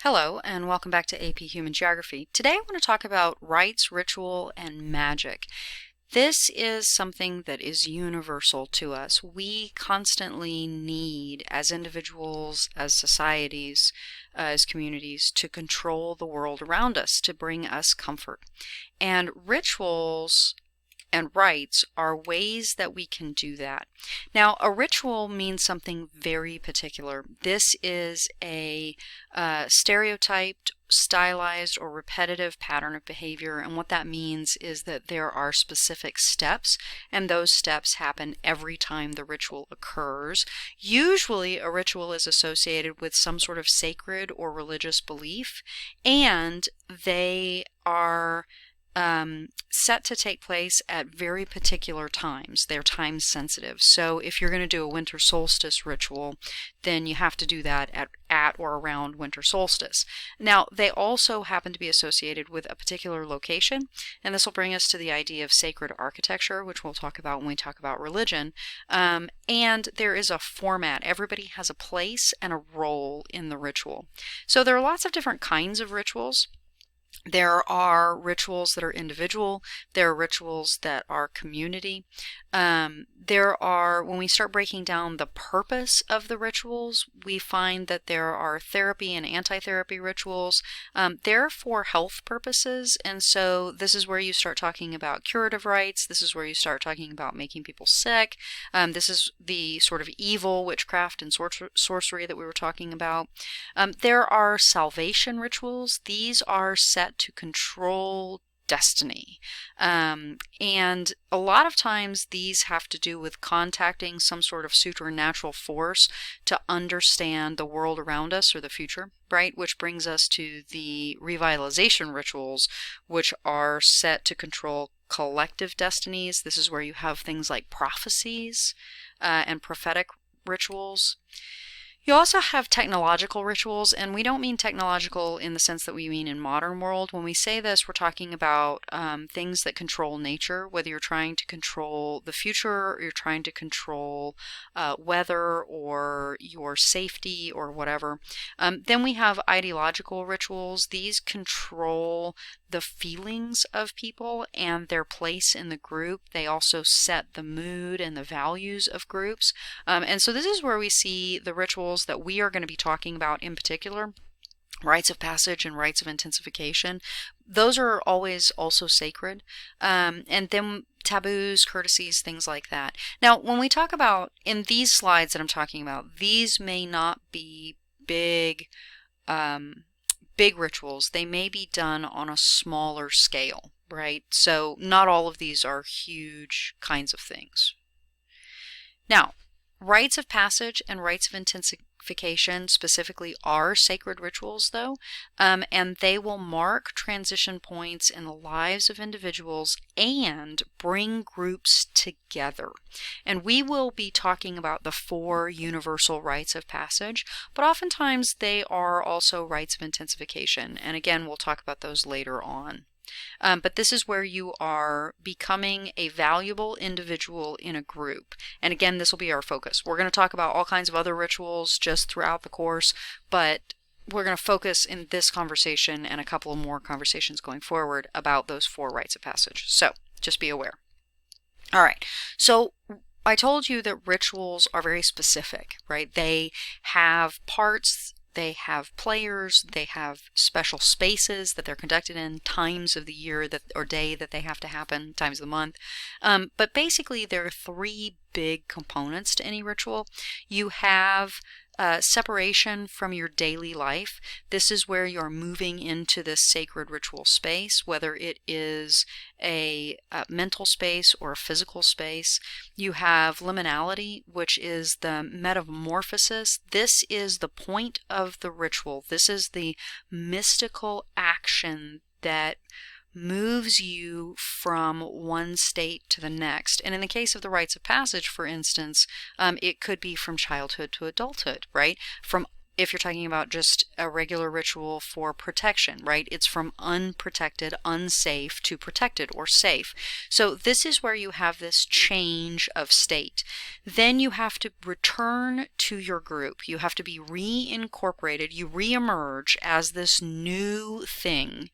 Hello, and welcome back to AP Human Geography. Today I want to talk about rites, ritual, and magic. This is something that is universal to us. We constantly need, as individuals, as societies, as communities, to control the world around us, to bring us comfort. And rituals and rites are ways that we can do that. Now, a ritual means something very particular. This is a stereotyped, stylized, or repetitive pattern of behavior, and what that means is that there are specific steps, and those steps happen every time the ritual occurs. Usually, a ritual is associated with some sort of sacred or religious belief, and they are set to take place at very particular times. They're time sensitive. So if you're going to do a winter solstice ritual, then you have to do that at or around winter solstice. Now, they also happen to be associated with a particular location, and this will bring us to the idea of sacred architecture, which we'll talk about when we talk about religion. And there is a format. Everybody has a place and a role in the ritual. So there are lots of different kinds of rituals. There are rituals that are individual. There are rituals that are community. When we start breaking down the purpose of the rituals, we find that there are therapy and anti-therapy rituals. They're for health purposes, and so this is where you start talking about curative rites. This is where you start talking about making people sick. This is the sort of evil witchcraft and sorcery that we were talking about. There are salvation rituals. These are set to control destiny. And a lot of times these have to do with contacting some sort of supernatural force to understand the world around us or the future, right? Which brings us to the revitalization rituals, which are set to control collective destinies. This is where you have things like prophecies and prophetic rituals. You also have technological rituals, and we don't mean technological in the sense that we mean in modern world. When we say this, we're talking about things that control nature, whether you're trying to control the future, or you're trying to control weather or your safety or whatever. Then we have ideological rituals. These control the feelings of people and their place in the group. They also set the mood and the values of groups. And so this is where we see the rituals that we are going to be talking about in particular, rites of passage and rites of intensification. Those are always also sacred. And then taboos, courtesies, things like that. Now, when we talk about, in these slides that I'm talking about, these may not be big rituals. They may be done on a smaller scale, right? So not all of these are huge kinds of things. Now, rites of passage and rites of intensification specifically are sacred rituals, though, and they will mark transition points in the lives of individuals and bring groups together. And we will be talking about the 4 universal rites of passage, but oftentimes they are also rites of intensification. And again, we'll talk about those later on. But this is where you are becoming a valuable individual in a group. And again, this will be our focus. We're going to talk about all kinds of other rituals just throughout the course, but we're going to focus in this conversation and a couple of more conversations going forward about those 4 rites of passage. So just be aware. All right. So I told you that rituals are very specific, right? They have parts. They have players, they have special spaces that they're conducted in, times of the year or day that they have to happen, times of the month. But basically there are 3 big components to any ritual. You have separation from your daily life. This is where you're moving into this sacred ritual space, whether it is a mental space or a physical space. You have liminality, which is the metamorphosis. This is the point of the ritual. This is the mystical action that moves you from one state to the next. And in the case of the rites of passage, for instance, it could be from childhood to adulthood, right? From if you're talking about just a regular ritual for protection, right? It's from unprotected, unsafe to protected or safe. So this is where you have this change of state. Then you have to return to your group. You have to be reincorporated. You reemerge as this new thing,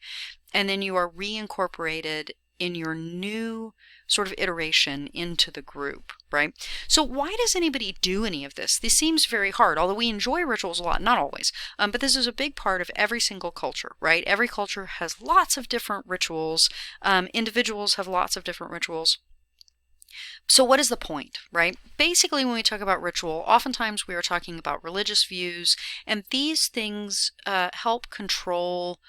and then you are reincorporated in your new sort of iteration into the group, right? So why does anybody do any of this? This seems very hard, although we enjoy rituals a lot, not always, but this is a big part of every single culture, right? Every culture has lots of different rituals. Individuals have lots of different rituals. So what is the point, right? Basically, when we talk about ritual, oftentimes we are talking about religious views, and these things help control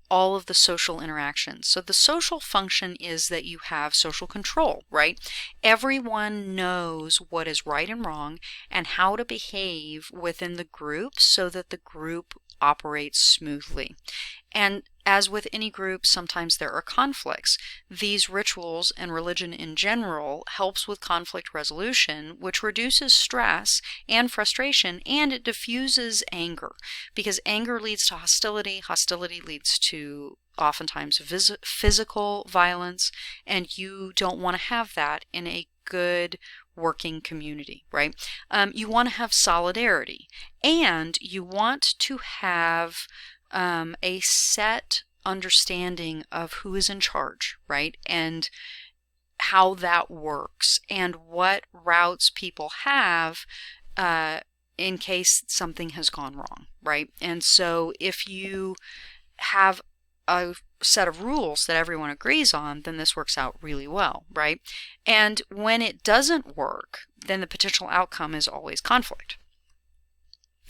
all of the social interactions. So the social function is that you have social control, right? Everyone knows what is right and wrong and how to behave within the group so that the group operates smoothly. And as with any group, sometimes there are conflicts. These rituals and religion in general helps with conflict resolution, which reduces stress and frustration, and it diffuses anger, because anger leads to hostility. Hostility leads to oftentimes physical violence, and you don't want to have that in a good working community, right? You want to have solidarity, and you want to have a set understanding of who is in charge, right? And how that works and what routes people have in case something has gone wrong, right? And so if you have a set of rules that everyone agrees on, then this works out really well, right? And when it doesn't work, then the potential outcome is always conflict.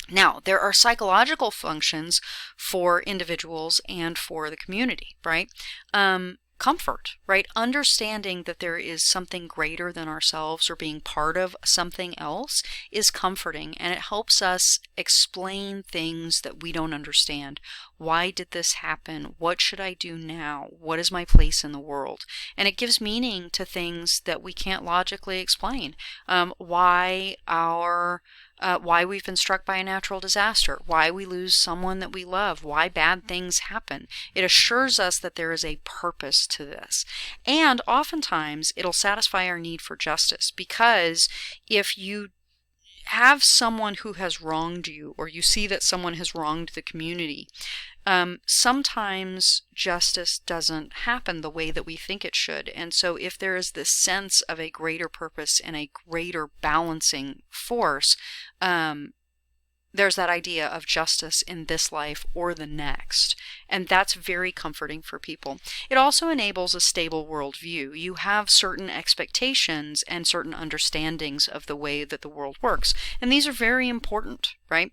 Now, there are psychological functions for individuals and for the community, right? Comfort, right? Understanding that there is something greater than ourselves or being part of something else is comforting, and it helps us explain things that we don't understand. Why did this happen? What should I do now? What is my place in the world? And it gives meaning to things that we can't logically explain. Why we've been struck by a natural disaster, why we lose someone that we love, why bad things happen. It assures us that there is a purpose to this. And oftentimes it'll satisfy our need for justice, because if you have someone who has wronged you, or you see that someone has wronged the community, sometimes justice doesn't happen the way that we think it should. And so if there is this sense of a greater purpose and a greater balancing force, there's that idea of justice in this life or the next. And that's very comforting for people. It also enables a stable worldview. You have certain expectations and certain understandings of the way that the world works. And these are very important, right?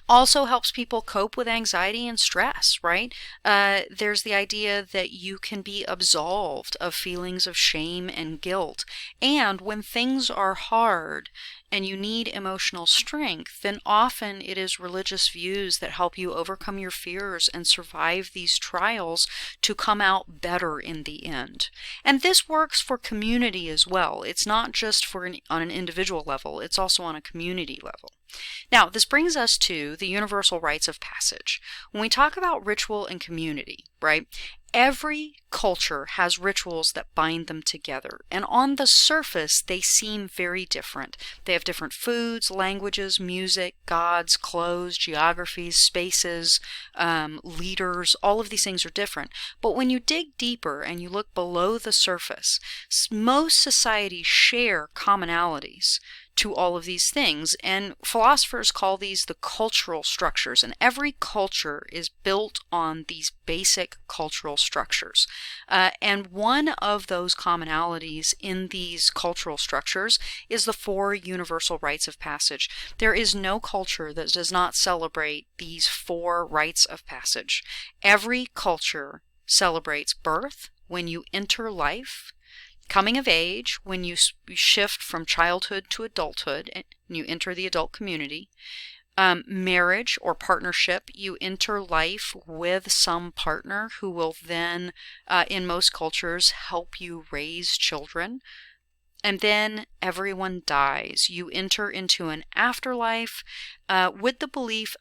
Also helps people cope with anxiety and stress, right? There's the idea that you can be absolved of feelings of shame and guilt. And when things are hard and you need emotional strength, then often it is religious views that help you overcome your fears and survive these trials to come out better in the end. And this works for community as well. It's not just on an individual level, it's also on a community level. Now, this brings us to the universal rites of passage. When we talk about ritual and community, right, every culture has rituals that bind them together. And on the surface, they seem very different. They have different foods, languages, music, gods, clothes, geographies, spaces, leaders. All of these things are different. But when you dig deeper and you look below the surface, most societies share commonalities to all of these things, and philosophers call these the cultural structures, and every culture is built on these basic cultural structures. And one of those commonalities in these cultural structures is the 4 universal rites of passage. There is no culture that does not celebrate these 4 rites of passage. Every culture celebrates birth, when you enter life; coming of age, when you shift from childhood to adulthood and you enter the adult community; marriage or partnership, you enter life with some partner who will then, in most cultures, help you raise children. and then everyone dies. You enter into an afterlife with the belief.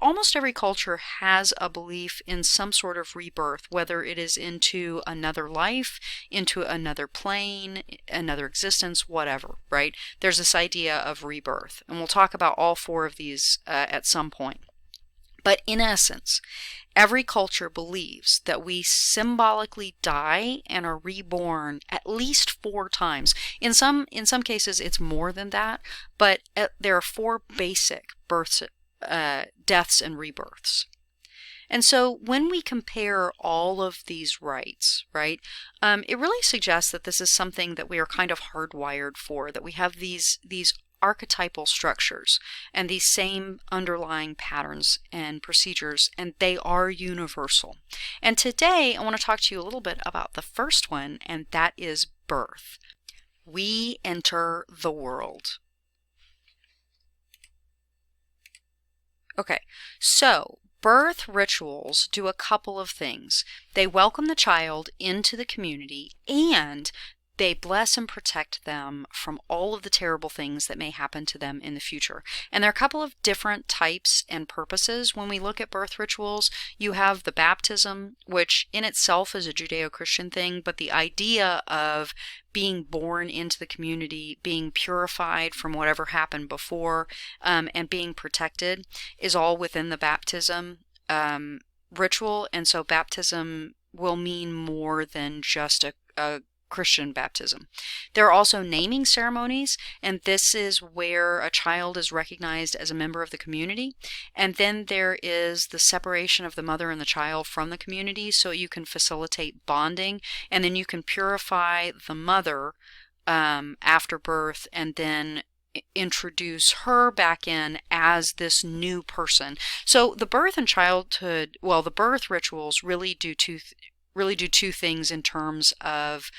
Almost every culture has a belief in some sort of rebirth, whether it is into another life, into another plane, another existence, whatever, right? There's this idea of rebirth, and we'll talk about all four of these at some point. But in essence, every culture believes that we symbolically die and are reborn at least 4 times. In some cases, it's more than that, but there are 4 basic births, deaths and rebirths. And so when we compare all of these rites, right, it really suggests that this is something that we are kind of hardwired for, that we have these archetypal structures and these same underlying patterns and procedures, and they are universal. And today I want to talk to you a little bit about the first one, and that is birth. We enter the world. Okay, so birth rituals do a couple of things. They welcome the child into the community, and they bless and protect them from all of the terrible things that may happen to them in the future. And there are a couple of different types and purposes when we look at birth rituals. You have the baptism, which in itself is a Judeo-Christian thing, but the idea of being born into the community, being purified from whatever happened before, and being protected is all within the baptism ritual. And so baptism will mean more than just a Christian baptism. There are also naming ceremonies, and this is where a child is recognized as a member of the community. And then there is the separation of the mother and the child from the community, so you can facilitate bonding, and then you can purify the mother after birth, and then introduce her back in as this new person. So the birth and childhood, well, the birth rituals really do two things in terms of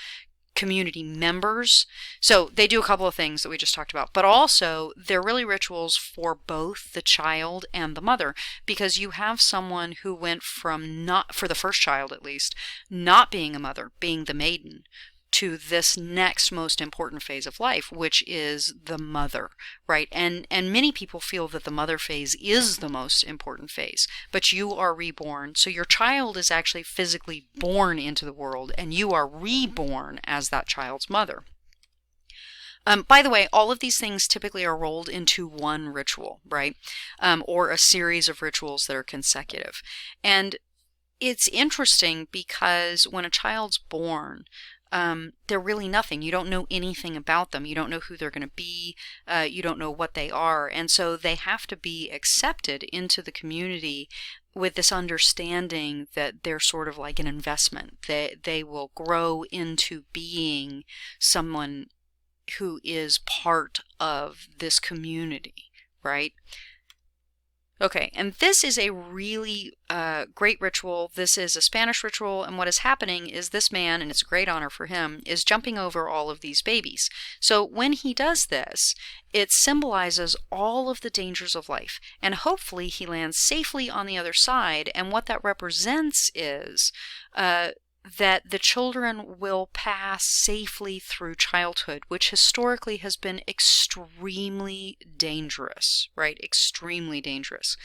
community members. So they do a couple of things that we just talked about, but also they're really rituals for both the child and the mother, because you have someone who went from, not for the first child at least, not being a mother, being the maiden, to this next most important phase of life, which is the mother, right? And many people feel that the mother phase is the most important phase, but you are reborn. So your child is actually physically born into the world, and you are reborn as that child's mother. By the way, all of these things typically are rolled into one ritual, right? Or a series of rituals that are consecutive. And it's interesting because when a child's born, they're really nothing. You don't know anything about them. You don't know who they're going to be. You don't know what they are. And so they have to be accepted into the community with this understanding that they're sort of like an investment, that they will grow into being someone who is part of this community, right? Okay, and this is a really great ritual. This is a Spanish ritual, and what is happening is this man, and it's a great honor for him, is jumping over all of these babies. So when he does this, it symbolizes all of the dangers of life, and hopefully he lands safely on the other side, and what that represents is that the children will pass safely through childhood, which historically has been extremely dangerous, right? Extremely dangerous.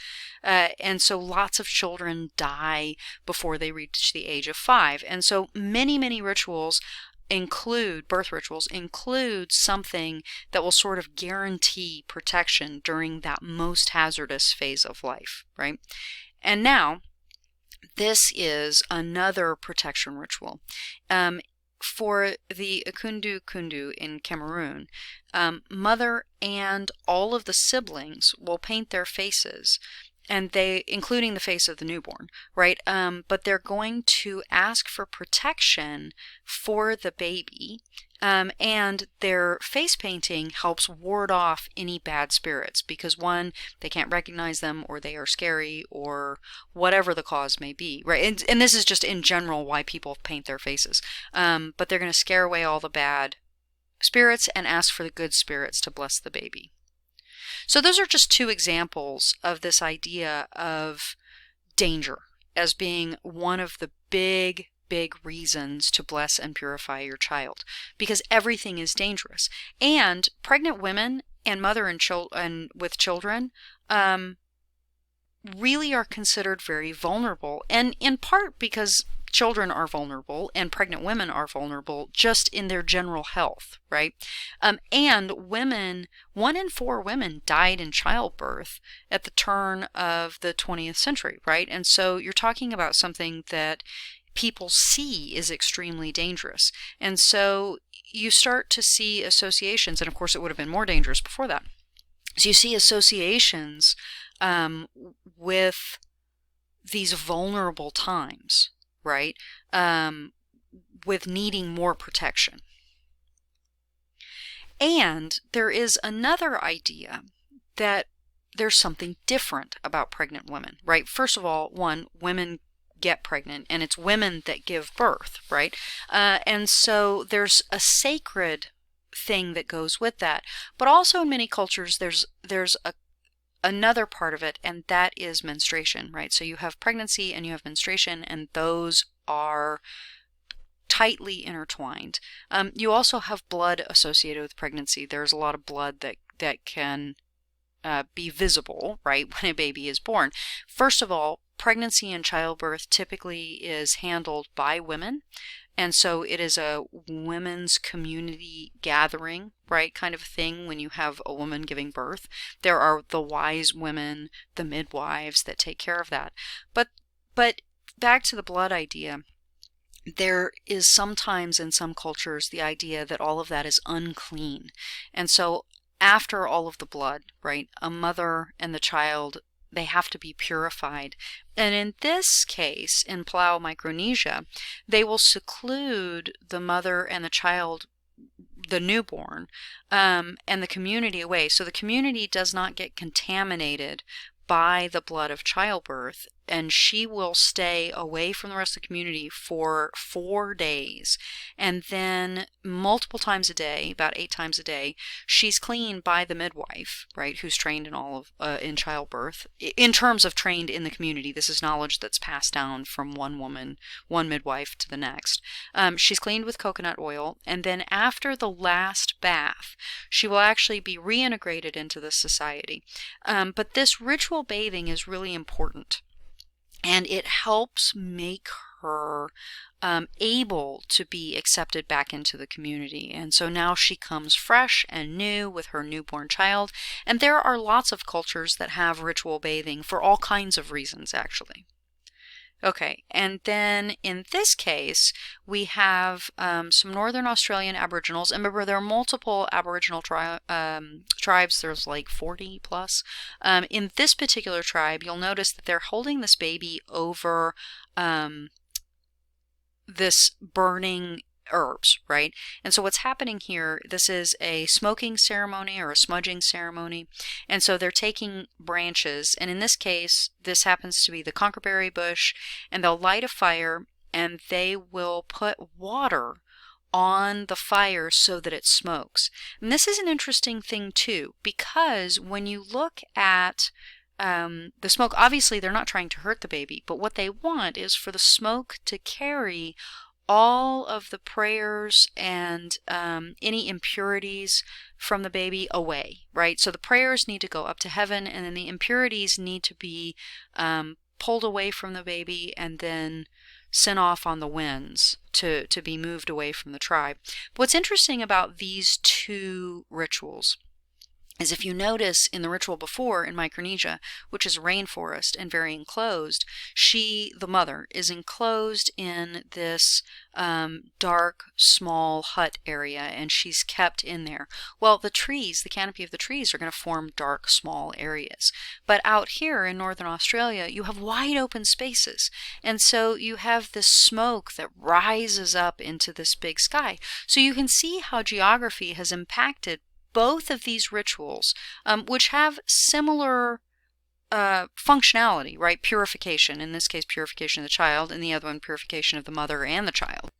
And so lots of children die before they reach the age of 5. And so many rituals birth rituals include something that will sort of guarantee protection during that most hazardous phase of life, right? And now, this is another protection ritual. For the Akundu Kundu in Cameroon, mother and all of the siblings will paint their faces, and including the face of the newborn, right? But they're going to ask for protection for the baby, and their face painting helps ward off any bad spirits, because one, they can't recognize them, or they are scary, or whatever the cause may be, right? And this is just in general why people paint their faces. But they're going to scare away all the bad spirits and ask for the good spirits to bless the baby. So those are just 2 examples of this idea of danger as being one of the big big reasons to bless and purify your child, because everything is dangerous. And pregnant women and with children really are considered very vulnerable, and in part because children are vulnerable and pregnant women are vulnerable just in their general health, right? And women, 1 in 4 women died in childbirth at the turn of the 20th century, right? And so you're talking about something that people see is extremely dangerous. And so you start to see associations, and of course it would have been more dangerous before that. So you see associations with these vulnerable times, right? With needing more protection. And there is another idea that there's something different about pregnant women, right? First of all, women get pregnant, and it's women that give birth, right? And so there's a sacred thing that goes with that. But also in many cultures, there's another part of it, and that is menstruation, right? So you have pregnancy and you have menstruation, and those are tightly intertwined. You also have blood associated with pregnancy. There's a lot of blood that can be visible, right, when a baby is born. First of all, pregnancy and childbirth typically is handled by women. And so it is a women's community gathering, right, kind of thing when you have a woman giving birth. There are the wise women, the midwives that take care of that. But back to the blood idea, there is sometimes in some cultures the idea that all of that is unclean. And so after all of the blood, right, a mother and the child, they have to be purified. And in this case, in Palau, Micronesia, they will seclude the mother and the child, the newborn, and the community away. So the community does not get contaminated by the blood of childbirth, and she will stay away from the rest of the community for 4 days. And then multiple times a day, about 8 times a day, she's cleaned by the midwife, right, who's trained in all of in childbirth. In terms of trained in the community, this is knowledge that's passed down from one midwife to the next. She's cleaned with coconut oil, and then after the last bath, she will actually be reintegrated into the society. But this ritual bathing is really important. And it helps make her able to be accepted back into the community. And so now she comes fresh and new with her newborn child. And there are lots of cultures that have ritual bathing for all kinds of reasons, actually. Okay, and then in this case, we have some Northern Australian Aboriginals. And remember, there are multiple Aboriginal tribes. There's like 40 plus. In this particular tribe, you'll notice that they're holding this baby over this burning herbs, right? And so what's happening here, this is a smoking ceremony or a smudging ceremony. And so they're taking branches, and in this case, this happens to be the conkerberry bush, and they'll light a fire, and they will put water on the fire so that it smokes. And this is an interesting thing too, because when you look at the smoke, obviously they're not trying to hurt the baby, but what they want is for the smoke to carry all of the prayers and any impurities from the baby away, right? So the prayers need to go up to heaven, and then the impurities need to be pulled away from the baby and then sent off on the winds to be moved away from the tribe. But what's interesting about these two rituals is if you notice in the ritual before in Micronesia, which is rainforest and very enclosed, the mother, is enclosed in this dark, small hut area, and she's kept in there. Well, the canopy of the trees are going to form dark, small areas. But out here in Northern Australia, you have wide open spaces. And so you have this smoke that rises up into this big sky. So you can see how geography has impacted both of these rituals, which have similar functionality, right? Purification, in this case, purification of the child, and the other one, purification of the mother and the child.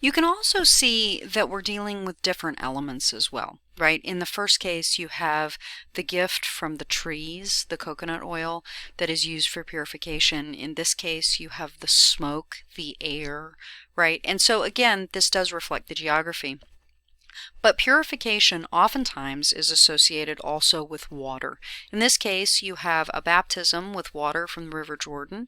You can also see that we're dealing with different elements as well, right? In the first case, you have the gift from the trees, the coconut oil that is used for purification. In this case, you have the smoke, the air, right? And so again, this does reflect the geography. But purification oftentimes is associated also with water. In this case, you have a baptism with water from the River Jordan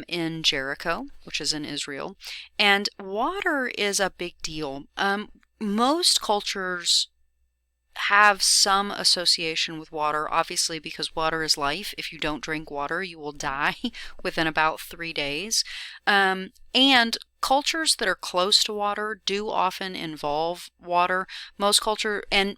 in Jericho, which is in Israel. And water is a big deal. Most cultures have some association with water, obviously, because water is life. If you don't drink water, you will die within about 3 days. And cultures that are close to water do often involve water. Most cultures, I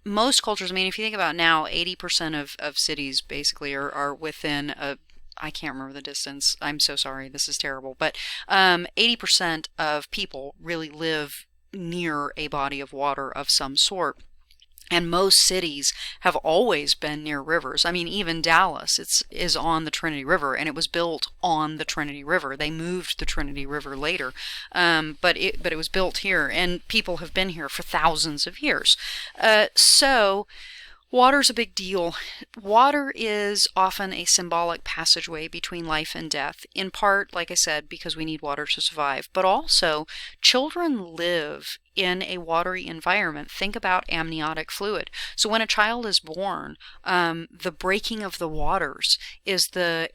mean, if you think about now, 80% of cities basically are within a, I can't remember the distance. I'm so sorry. This is terrible. But 80% of people really live near a body of water of some sort. And most cities have always been near rivers. I mean, even Dallas is on the Trinity River, and it was built on the Trinity River. They moved the Trinity River later, but it was built here, and people have been here for thousands of years. So water's a big deal. Water is often a symbolic passageway between life and death, in part, like I said, because we need water to survive, but also children live in a watery environment. Think about amniotic fluid. So when a child is born, the breaking of the waters is the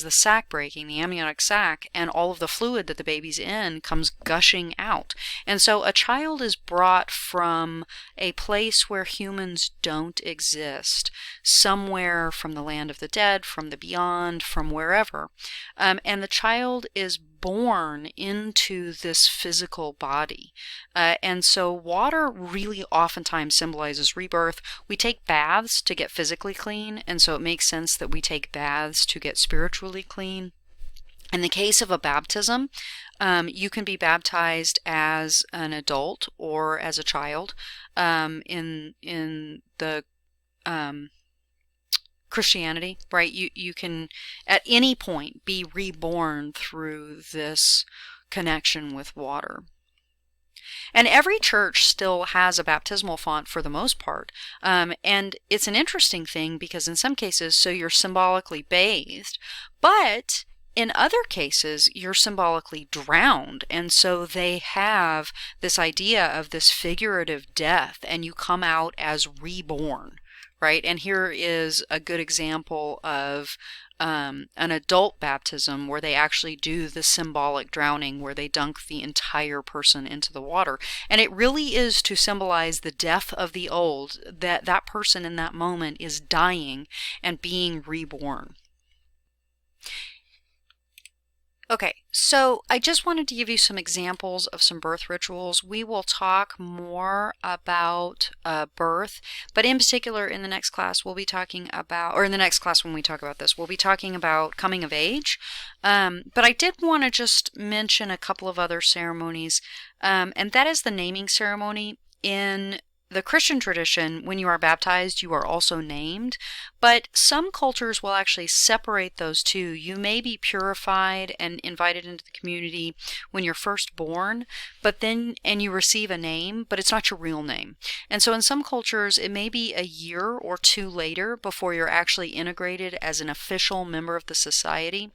sac breaking, the amniotic sac, and all of the fluid that the baby's in comes gushing out. And so a child is brought from a place where humans don't exist, somewhere from the land of the dead, from the beyond, from wherever. And the child is born into this physical body. And so water really oftentimes symbolizes rebirth. We take baths to get physically clean, and so it makes sense that we take baths to get spiritually clean. In the case of a baptism, you can be baptized as an adult or as a child. In the Christianity, right? You can at any point be reborn through this connection with water. And every church still has a baptismal font for the most part. And it's an interesting thing because in some cases, so you're symbolically bathed, but in other cases, you're symbolically drowned. And so they have this idea of this figurative death, and you come out as reborn. Right? And here is a good example of an adult baptism where they actually do the symbolic drowning, where they dunk the entire person into the water. And it really is to symbolize the death of the old, that person in that moment is dying and being reborn. Okay, so I just wanted to give you some examples of some birth rituals. We will talk more about birth, but in particular in the next class we'll be talking about, or in the next class when we talk about this, we'll be talking about coming of age. But I did want to just mention a couple of other ceremonies, and that is the naming ceremony. In the Christian tradition, when you are baptized, you are also named, but some cultures will actually separate those two. You may be purified and invited into the community when you're first born, and you receive a name, but it's not your real name. And so in some cultures, it may be a year or two later before you're actually integrated as an official member of the society.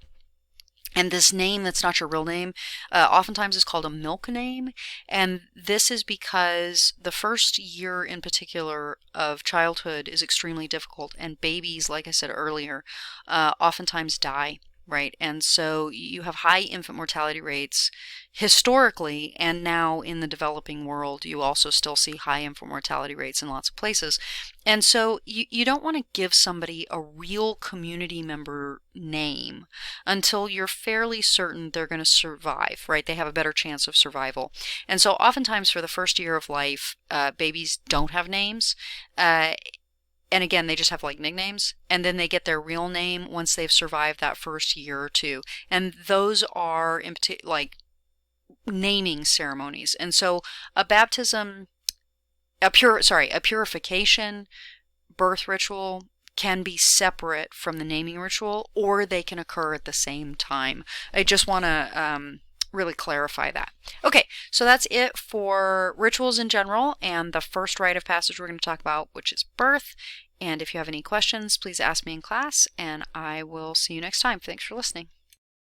And this name that's not your real name oftentimes is called a milk name. And this is because the first year in particular of childhood is extremely difficult. And babies, like I said earlier, oftentimes die, right? And so you have high infant mortality rates historically, and now in the developing world, you also still see high infant mortality rates in lots of places. And so you don't want to give somebody a real community member name until you're fairly certain they're going to survive, right? They have a better chance of survival. And so oftentimes for the first year of life, babies don't have names. And again, they just have like nicknames, and then they get their real name once they've survived that first year or two. And those are like naming ceremonies. And so a purification birth ritual can be separate from the naming ritual, or they can occur at the same time. I just want to really clarify that. Okay, so that's it for rituals in general and the first rite of passage we're going to talk about, which is birth. And if you have any questions, please ask me in class, and I will see you next time. Thanks for listening.